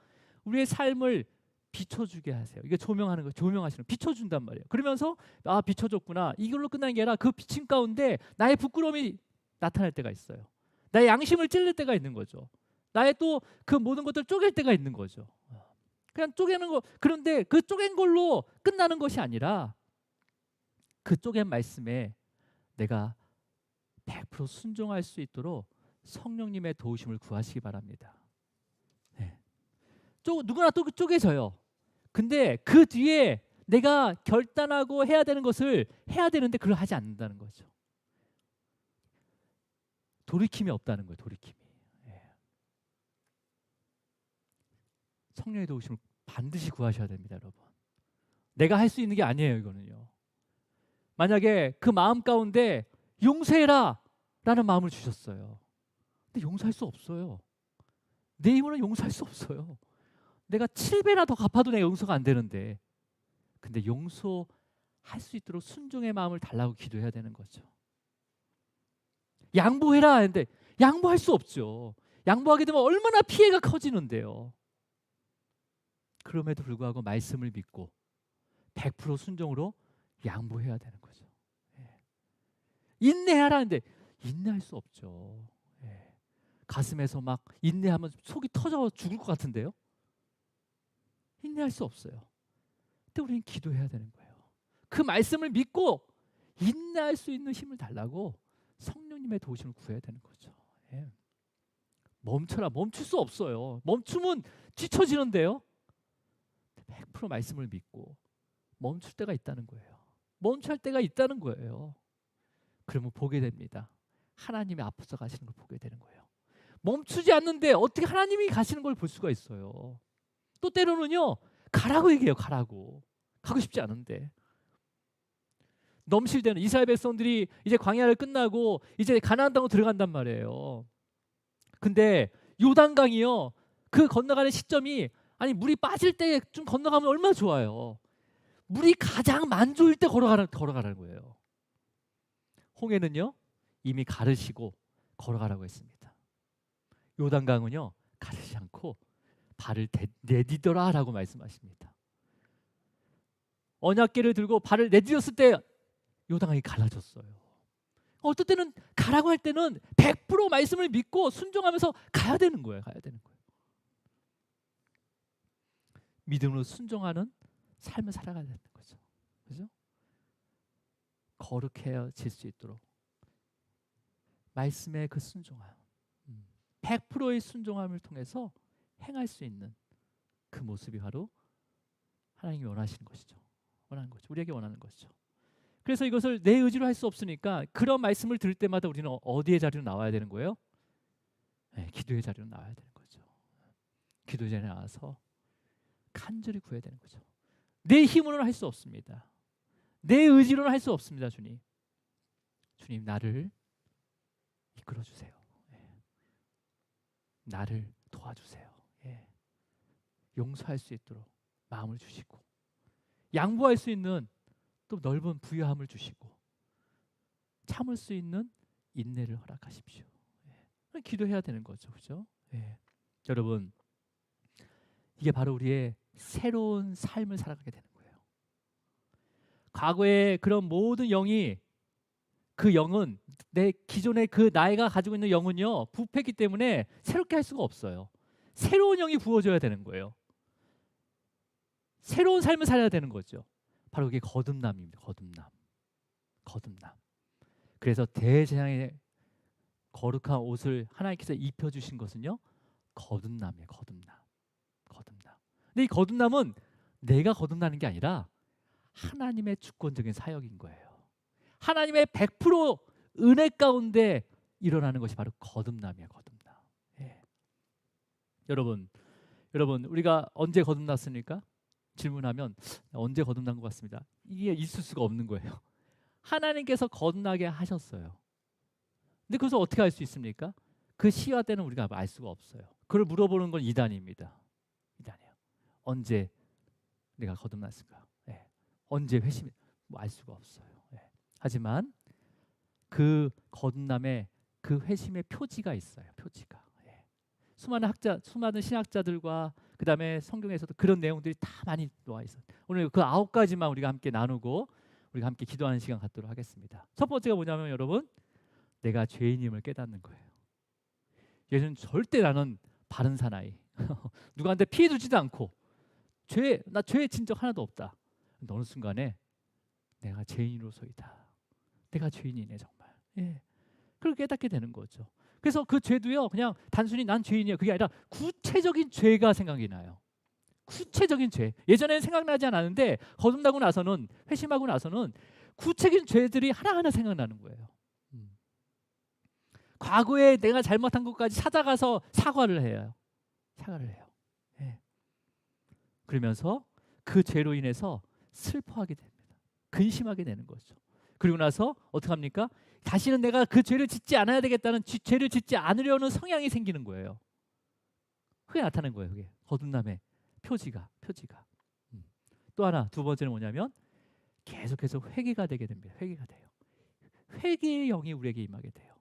우리의 삶을 비춰주게 하세요. 이게 조명하는 거, 조명하시는 거, 비춰준단 말이에요. 그러면서 아, 비춰줬구나. 이걸로 끝나는 게 아니라 그 비침 가운데 나의 부끄러움이 나타날 때가 있어요. 나의 양심을 찔릴 때가 있는 거죠. 나의 또 그 모든 것들을 쪼갤 때가 있는 거죠. 그냥 쪼개는 거. 그런데 그 쪼갠 걸로 끝나는 것이 아니라 그 쪼갠 말씀에 내가 100% 순종할 수 있도록 성령님의 도우심을 구하시기 바랍니다. 네. 누구나 또 쪼개져요. 근데 그 뒤에 내가 결단하고 해야 되는 것을 해야 되는데 그걸 하지 않는다는 거죠. 돌이킴이 없다는 거예요. 돌이킴이. 예. 성령의 도우심을 반드시 구하셔야 됩니다, 여러분. 내가 할 수 있는 게 아니에요, 이거는요. 만약에 그 마음 가운데 용서해라 라는 마음을 주셨어요. 근데 용서할 수 없어요. 내 힘으로는 용서할 수 없어요. 내가 7배나 더 갚아도 내가 용서가 안 되는데, 근데 용서할 수 있도록 순종의 마음을 달라고 기도해야 되는 거죠. 양보해라 하는데 양보할 수 없죠. 양보하게 되면 얼마나 피해가 커지는데요. 그럼에도 불구하고 말씀을 믿고 100% 순종으로 양보해야 되는 거죠. 예. 인내하라는데 인내할 수 없죠. 예. 가슴에서 막 인내하면 속이 터져 죽을 것 같은데요. 인내할 수 없어요. 근데 우리는 기도해야 되는 거예요. 그 말씀을 믿고 인내할 수 있는 힘을 달라고 성령님의 도우심을 구해야 되는 거죠. 예. 멈춰라. 멈출 수 없어요. 멈추면 뒤처지는데요. 100% 말씀을 믿고 멈출 때가 있다는 거예요. 멈출 때가 있다는 거예요. 그러면 보게 됩니다. 하나님이 앞서 가시는 걸 보게 되는 거예요. 멈추지 않는데 어떻게 하나님이 가시는 걸 볼 수가 있어요. 또 때로는요, 가라고 얘기해요. 가라고. 가고 싶지 않은데. 넘실대는 이스라엘 백성들이 이제 광야를 끝나고 이제 가나안 땅으로 들어간단 말이에요. 근데 요단강이요, 그 건너가는 시점이, 아니 물이 빠질 때 좀 건너가면 얼마나 좋아요. 물이 가장 만조일 때 걸어가라는 거예요. 홍해는요 이미 가르시고 걸어가라고 했습니다. 요단강은요 가르지 않고 발을 내디뎌라라고 말씀하십니다. 언약궤를 들고 발을 내디뎠을 때 요단강이 갈라졌어요. 어떨 때는 가라고 할 때는 100% 말씀을 믿고 순종하면서 가야 되는 거예요. 가야 되는 거예요. 믿음으로 순종하는 삶을 살아가야 되는 거죠. 그죠? 거룩해질 수 있도록 말씀의 그 순종함, 100%의 순종함을 통해서 행할 수 있는 그 모습이 바로 하나님이 원하시는 것이죠. 원하는 거죠. 우리에게 원하는 것이죠. 그래서 이것을 내 의지로 할 수 없으니까 그런 말씀을 들을 때마다 우리는 어디의 자리로 나와야 되는 거예요? 네, 기도의 자리로 나와야 되는 거죠. 기도의 자리에 나와서 간절히 구해야 되는 거죠. 내 힘으로는 할 수 없습니다. 내 의지로는 할 수 없습니다. 주님, 주님 나를 이끌어 주세요. 예. 나를 도와주세요. 예. 용서할 수 있도록 마음을 주시고, 양보할 수 있는 또 넓은 부유함을 주시고, 참을 수 있는 인내를 허락하십시오. 예. 기도해야 되는 거죠, 그렇죠? 예. 여러분, 이게 바로 우리의 새로운 삶을 살아가게 되는 거예요. 과거의 그런 모든 영이, 그 영은 내 기존의 그 나이가 가지고 있는 영은요 부패기 때문에 새롭게 할 수가 없어요. 새로운 영이 부어져야 되는 거예요. 새로운 삶을 살아야 되는 거죠. 바로 그게 거듭남입니다. 거듭남. 그래서 대제사장의 거룩한 옷을 하나님께서 입혀주신 것은요 거듭남이에요. 거듭남. 근데 이 거듭남은 내가 거듭나는 게 아니라 하나님의 주권적인 사역인 거예요. 하나님의 100% 은혜 가운데 일어나는 것이 바로 거듭남이에요. 거듭남. 예. 여러분 우리가 언제 거듭났습니까? 질문하면 언제 거듭난 것 같습니다. 이게 있을 수가 없는 거예요. 하나님께서 거듭나게 하셨어요. 근데 그것을 어떻게 알 수 있습니까? 그 시와 때는 우리가 알 수가 없어요. 그걸 물어보는 건 이단입니다. 이단이에요. 언제 내가 거듭났을까? 예. 언제 회심? 뭐 알 수가 없어요. 예. 하지만 그 거듭남에 그 회심의 표지가 있어요. 표지가. 예. 수많은 신학자들과 그 다음에 성경에서도 그런 내용들이 다 많이 나와 있어요. 오늘 그 9가지만 우리가 함께 나누고 우리가 함께 기도하는 시간 갖도록 하겠습니다. 첫 번째가 뭐냐면 여러분, 내가 죄인임을 깨닫는 거예요. 예수는 절대 나는 바른 사나이, 누구한테 피해 주지도 않고 나 죄의 진적 하나도 없다. 어느 순간에 내가 죄인으로서이다. 내가 죄인이네 정말. 예. 그렇게 깨닫게 되는 거죠. 그래서 그 죄도요, 그냥 단순히 난 죄인이야 그게 아니라 구체적인 죄가 생각이 나요. 구체적인 죄. 예전에는 생각나지 않았는데 거듭나고 나서는, 회심하고 나서는 구체적인 죄들이 하나하나 생각나는 거예요. 과거에 내가 잘못한 것까지 찾아가서 사과를 해요. 사과를 해요. 예. 그러면서 그 죄로 인해서 슬퍼하게 됩니다. 근심하게 되는 거죠. 그리고 나서 어떻게 합니까? 다시는 내가 그 죄를 짓지 않아야 되겠다는 죄를 짓지 않으려는 성향이 생기는 거예요. 그게 나타나는 거예요. 그게 거듭남의 표지가. 또 하나, 두 번째는 뭐냐면 계속해서 회개가 되게 됩니다. 회개가 돼요. 회개의 영이 우리에게 임하게 돼요.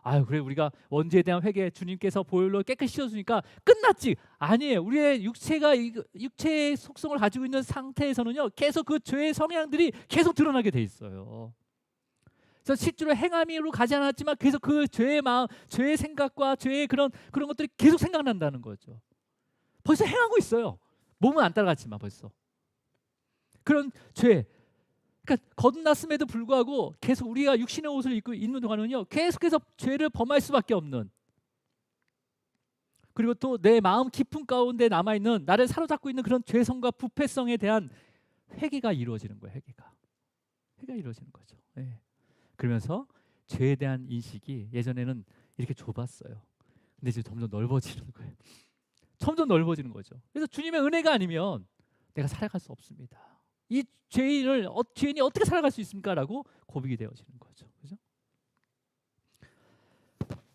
아유, 그래 우리가 원죄에 대한 회개, 주님께서 보혈로 깨끗이 씻어주니까 끝났지. 아니에요. 우리의 육체가 육체의 속성을 가지고 있는 상태에서는요, 계속 그 죄의 성향들이 계속 드러나게 돼 있어요. 그래서 실제로 행함으로 가지 않았지만 계속 그 죄의 마음, 죄의 생각과 죄의 그런 것들이 계속 생각난다는 거죠. 벌써 행하고 있어요. 몸은 안 따라갔지만 벌써 그런 죄. 그러니까 거듭났음에도 불구하고 계속 우리가 육신의 옷을 입고 있는 동안은요, 계속해서 죄를 범할 수밖에 없는, 그리고 또 내 마음 깊은 가운데 남아있는, 나를 사로잡고 있는 그런 죄성과 부패성에 대한 회개가 이루어지는 거예요. 회개가 이루어지는 거죠. 예. 그러면서 죄에 대한 인식이 예전에는 이렇게 좁았어요. 근데 지금 점점 넓어지는 거예요. 점점 넓어지는 거죠. 그래서 주님의 은혜가 아니면 내가 살아갈 수 없습니다. 이 죄인이 어떻게 살아갈 수 있습니까라고 고백이 되어지는 거죠. 그죠?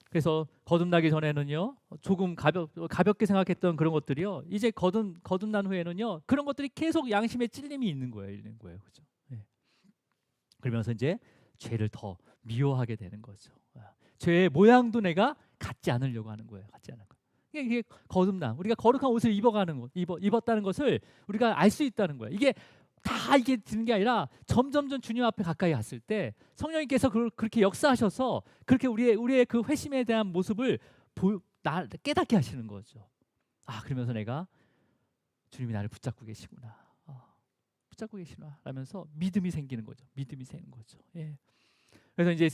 그래서 거듭나기 전에는요, 조금 가볍게 생각했던 그런 것들이요, 이제 거듭난 후에는요, 그런 것들이 계속 양심의 찔림이 있는 거예요. 그죠? 네. 그러면서 이제 죄를 더 미워하게 되는 거죠. 죄의 모양도 내가 갖지 않으려고 하는 거예요. 갖지 않은 거. 이게 거듭남. 우리가 거룩한 옷을 입었다는 것을 우리가 알 수 있다는 거예요. 이게 드는 게 아니라 점점 주님 앞에 가까이 갔을 때 성령님께서 그렇게 역사하셔서 그렇게 우리의 그 회심에 대한 모습을 깨닫게 하시는 거죠. 그러면서 내가 주님이 나를 붙잡고 계시구나. 붙잡고 계시구나 라면서 믿음이 생기는 거죠. 예. 그래서 이제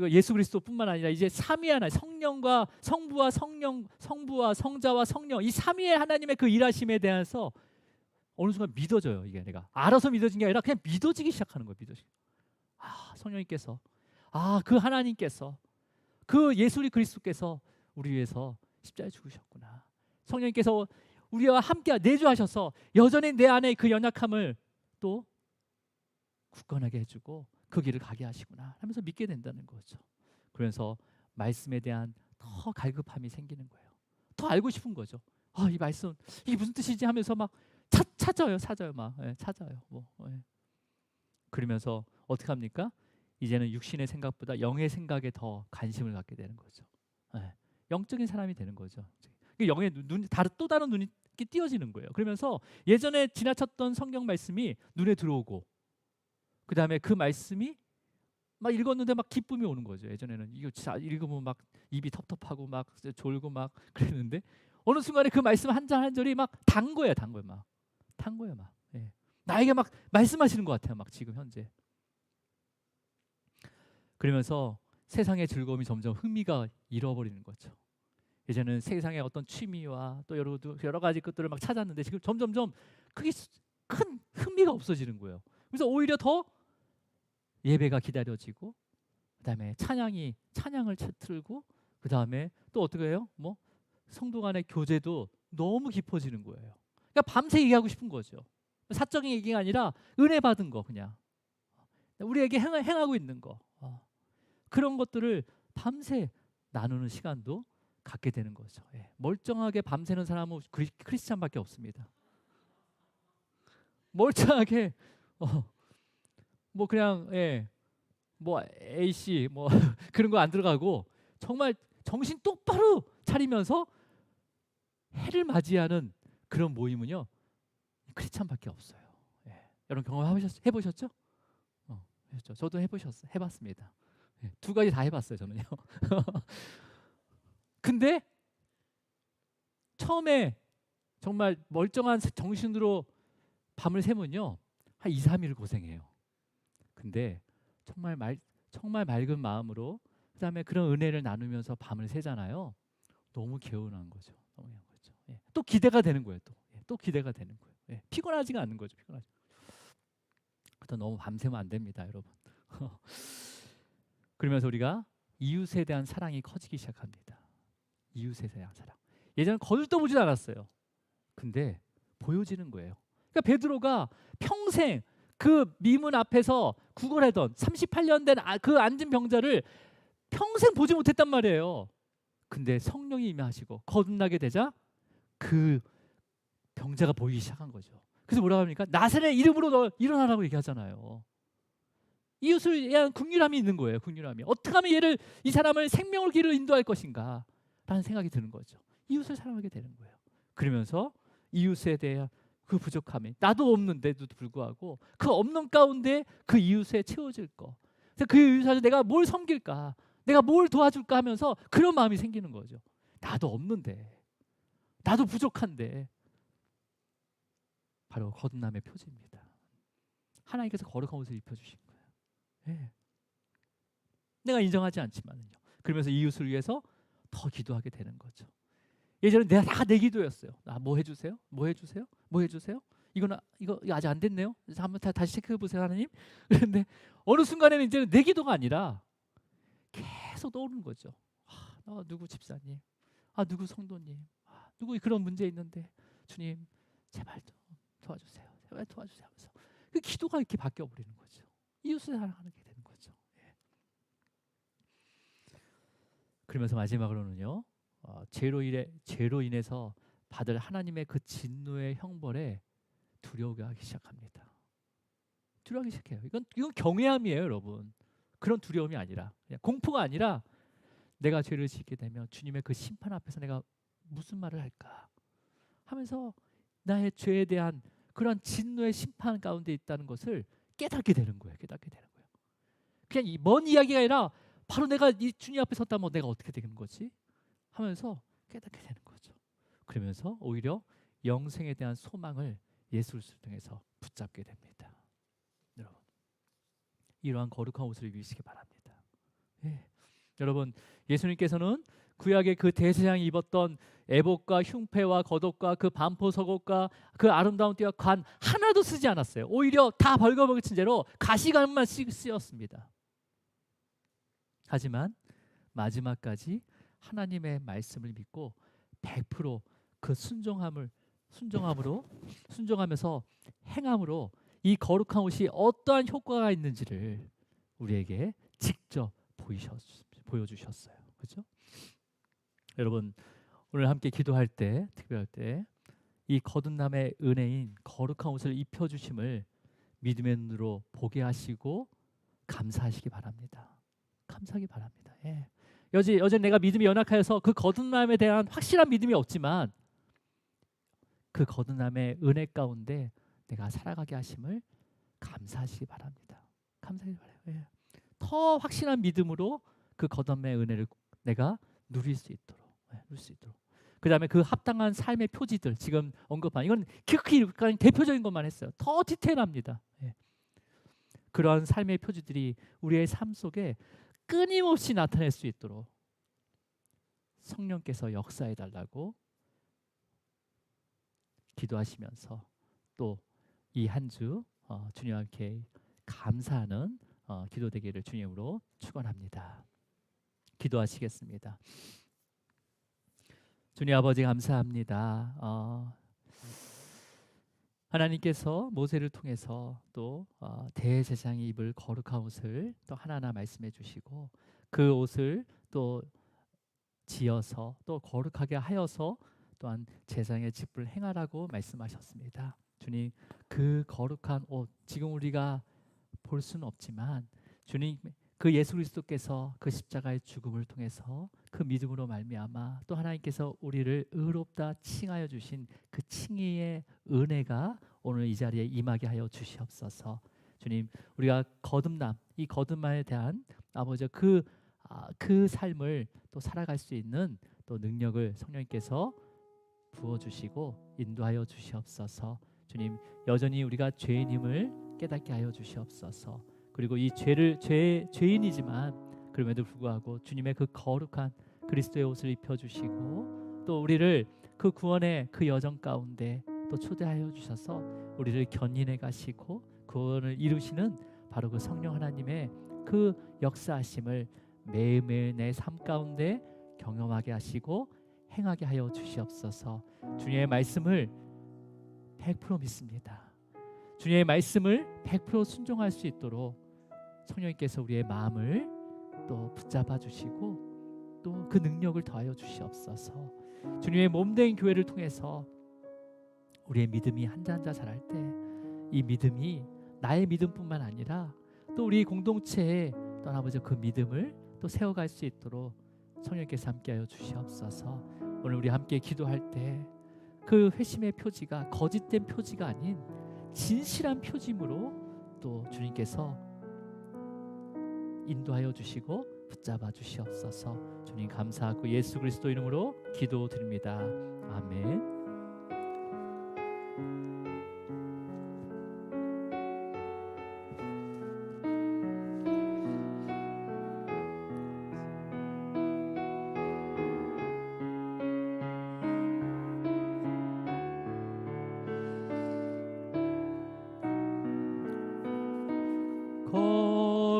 예수 그리스도뿐만 아니라 이제 삼위의 하나님, 성령과 성부와 성자와 성령, 이 삼위의 하나님의 그 일하심에 대해서 어느 순간 믿어져요. 이게 내가 알아서 믿어진 게 아니라 그냥 믿어지기 시작하는 거예요. 성령님께서, 그 하나님께서, 그 예수 그리스도께서 우리 위해서 십자가에 죽으셨구나. 성령님께서 우리와 함께 내주하셔서 여전히 내 안에 그 연약함을 또 굳건하게 해주고 그 길을 가게 하시구나 하면서 믿게 된다는 거죠. 그러면서 말씀에 대한 더 갈급함이 생기는 거예요. 더 알고 싶은 거죠. 이 말씀 이게 무슨 뜻이지 하면서 막 찾아요. 찾아요. 그러면서 어떻게 합니까? 이제는 육신의 생각보다 영의 생각에 더 관심을 갖게 되는 거죠. 영적인 사람이 되는 거죠. 영의 또 다른 눈이 띄어지는 거예요. 그러면서 예전에 지나쳤던 성경 말씀이 눈에 들어오고, 그 다음에 그 말씀이 막 읽었는데 막 기쁨이 오는 거죠. 예전에는 이거 읽으면 막 입이 텁텁하고 막 졸고 막 그랬는데 어느 순간에 그 말씀 한 절 한 절이 막 단 거예요. 예. 나에게 막 말씀하시는 것 같아요. 막 지금 현재. 그러면서 세상의 즐거움이 점점 흥미가 잃어버리는 거죠. 예전에는 세상의 어떤 취미와 또 여러 가지 것들을 막 찾았는데 지금 점점점 크게 큰 흥미가 없어지는 거예요. 그래서 오히려 더 예배가 기다려지고, 그다음에 찬양을 틀고, 그다음에 또 어떻게 해요? 성도 간의 교제도 너무 깊어지는 거예요. 그러니까 밤새 얘기하고 싶은 거죠. 사적인 얘기가 아니라 은혜 받은 거, 그냥 우리에게 행하고 있는 거, 그런 것들을 밤새 나누는 시간도 갖게 되는 거죠. 멀쩡하게 밤새는 사람은 크리스찬밖에 없습니다. 멀쩡하게 뭐 그냥 뭐 AC 뭐 그런 거 안 들어가고 정말 정신 똑바로 차리면서 해를 맞이하는 그런 모임은요 크리스찬밖에 없어요. 여러분 해보셨죠? 그렇죠. 저도 해봤습니다. 두 가지 다 해봤어요 저는요. 근데 처음에 정말 멀쩡한 정신으로 밤을 새면요 한 2, 3일 고생해요. 근데 정말 맑은 마음으로 그다음에 그런 은혜를 나누면서 밤을 새잖아요. 너무 개운한 거죠. 너무 개운한 거죠. 또 기대가 되는 거예요. 또 기대가 되는 거예요. 피곤하지가 않는 거죠. 너무 밤새면 안 됩니다, 여러분. 그러면서 우리가 이웃에 대한 사랑이 커지기 시작합니다. 이웃에 대한 사랑. 예전에 거들떠보진 않았어요. 근데 보여지는 거예요. 그러니까 베드로가 평생 그 미문 앞에서 구걸하던 38년 된 그 앉은 병자를 평생 보지 못했단 말이에요. 근데 성령이 임하시고 거듭나게 되자 그 병자가 보이기 시작한 거죠. 그래서 뭐라고 합니까? 나사렛 이름으로 너 일어나라고 얘기하잖아요. 이웃을 대한 긍휼함이 있는 거예요. 긍휼함이. 어떻게 하면 이 사람을 생명을 길로 인도할 것인가 라는 생각이 드는 거죠. 이웃을 사랑하게 되는 거예요. 그러면서 이웃에 대한 그 부족함이 나도 없는데도 불구하고 그 없는 가운데 그 이웃에 채워질 거. 그래서 그 이웃한테 내가 뭘 섬길까, 내가 뭘 도와줄까 하면서 그런 마음이 생기는 거죠. 나도 없는데, 나도 부족한데. 바로 거듭남의 표지입니다. 하나님께서 거룩한 옷을 입혀주신 거예요. 내가 인정하지 않지만요. 그러면서 이웃을 위해서 더 기도하게 되는 거죠. 예전에 내가 다 내 기도였어요. 뭐 해주세요? 뭐 해주세요? 뭐 해주세요? 이거 아직 안 됐네요. 한번 다시 체크해 보세요, 하나님. 그런데 어느 순간에는 이제는 내 기도가 아니라 계속 떠오르는 거죠. 누구 집사님, 누구 성도님, 누구 그런 문제 있는데 주님 제발 좀 도와주세요. 제발 도와주세요. 하면서 그 기도가 이렇게 바뀌어 버리는 거죠. 이웃을 사랑하는 게 되는 거죠. 그러면서 마지막으로는요. 죄로 인해서 받을 하나님의 그 진노의 형벌에 두려워하기 시작합니다. 두려워하기 시작해요. 이건 경외함이에요, 여러분. 그런 두려움이 아니라 그냥 공포가 아니라 내가 죄를 짓게 되면 주님의 그 심판 앞에서 내가 무슨 말을 할까 하면서 나의 죄에 대한 그런 진노의 심판 가운데 있다는 것을 깨닫게 되는 거예요. 그냥 먼 이야기가 아니라 바로 내가 이 주님 앞에 섰다면 내가 어떻게 되는 거지? 하면서 깨닫게 되는 거죠. 그러면서 오히려 영생에 대한 소망을 예수를 통해서 붙잡게 됩니다. 여러분, 이러한 거룩한 옷을 입으시기 바랍니다. 여러분, 예수님께서는 구약의 그 대제사장이 입었던 애복과 흉패와 겉옷과 그 반포 속옷과 그 아름다운 띠와 관 하나도 쓰지 않았어요. 오히려 다 벌거벗은 채로 가시관만 쓰였습니다. 하지만 마지막까지 하나님의 말씀을 믿고 100%그 순종하면서 행함으로 이 거룩한 옷이 어떠한 효과가 있는지를 우리에게 직접 보여주셨어요. 그렇죠? 여러분, 오늘 함께 기도할 때, 특별할 때 이 거듭남의 은혜인 거룩한 옷을 입혀주심을 믿음의 눈으로 보게 하시고 감사하시기 바랍니다. 감사하기 바랍니다. 여전히 내가 믿음이 연약하여서 그 거듭남에 대한 확실한 믿음이 없지만 그 거듭남의 은혜 가운데 내가 살아가게 하심을 감사하시기 바랍니다. 감사하기 바라요. 더 확실한 믿음으로 그 거듭남의 은혜를 내가 누릴 수 있도록. 그 다음에 그 합당한 삶의 표지들, 지금 언급한 이건 극히 대표적인 것만 했어요. 더 디테일합니다. 그러한 삶의 표지들이 우리의 삶 속에 끊임없이 나타낼 수 있도록 성령께서 역사해 달라고 기도하시면서 또 이 한 주 주님과 함께 감사하는 기도 되기를 주님으로 축원합니다. 기도하시겠습니다. 주님 아버지 감사합니다. 하나님께서 모세를 통해서 또 대제사장이 입을 거룩한 옷을 또 하나하나 말씀해 주시고 그 옷을 또 지어서 또 거룩하게 하여서 또한 제사장의 직분을 행하라고 말씀하셨습니다. 주님, 그 거룩한 옷 지금 우리가 볼 수는 없지만 주님, 그 예수 그리스도께서 그 십자가의 죽음을 통해서 그 믿음으로 말미암아 또 하나님께서 우리를 의롭다 칭하여 주신 그 칭의의 은혜가 오늘 이 자리에 임하게 하여 주시옵소서. 주님, 우리가 거듭남, 이 거듭남에 대한 아버지 그 삶을 또 살아갈 수 있는 또 능력을 성령님께서 부어주시고 인도하여 주시옵소서. 주님, 여전히 우리가 죄인임을 깨닫게 하여 주시옵소서. 그리고 이 죄인이지만 그럼에도 불구하고 주님의 그 거룩한 그리스도의 옷을 입혀주시고 또 우리를 그 구원의 그 여정 가운데 또 초대하여 주셔서 우리를 견인해 가시고 구원을 이루시는 바로 그 성령 하나님의 그 역사하심을 매일매일 내 삶 가운데 경험하게 하시고 행하게 하여 주시옵소서. 주님의 말씀을 100% 믿습니다. 주님의 말씀을 100% 순종할 수 있도록 성령님께서 우리의 마음을 또 붙잡아 주시고 또 그 능력을 더하여 주시옵소서. 주님의 몸된 교회를 통해서 우리의 믿음이 한자 한자 자랄 때 이 믿음이 나의 믿음뿐만 아니라 또 우리 공동체에 또 아버지 그 믿음을 또 세워갈 수 있도록 성령께서 함께하여 주시옵소서. 오늘 우리 함께 기도할 때 그 회심의 표지가 거짓된 표지가 아닌 진실한 표짐으로 또 주님께서 인도하여 주시고 붙잡아 주시옵소서. 주님 감사하고 예수 그리스도 이름으로 기도드립니다. 아멘.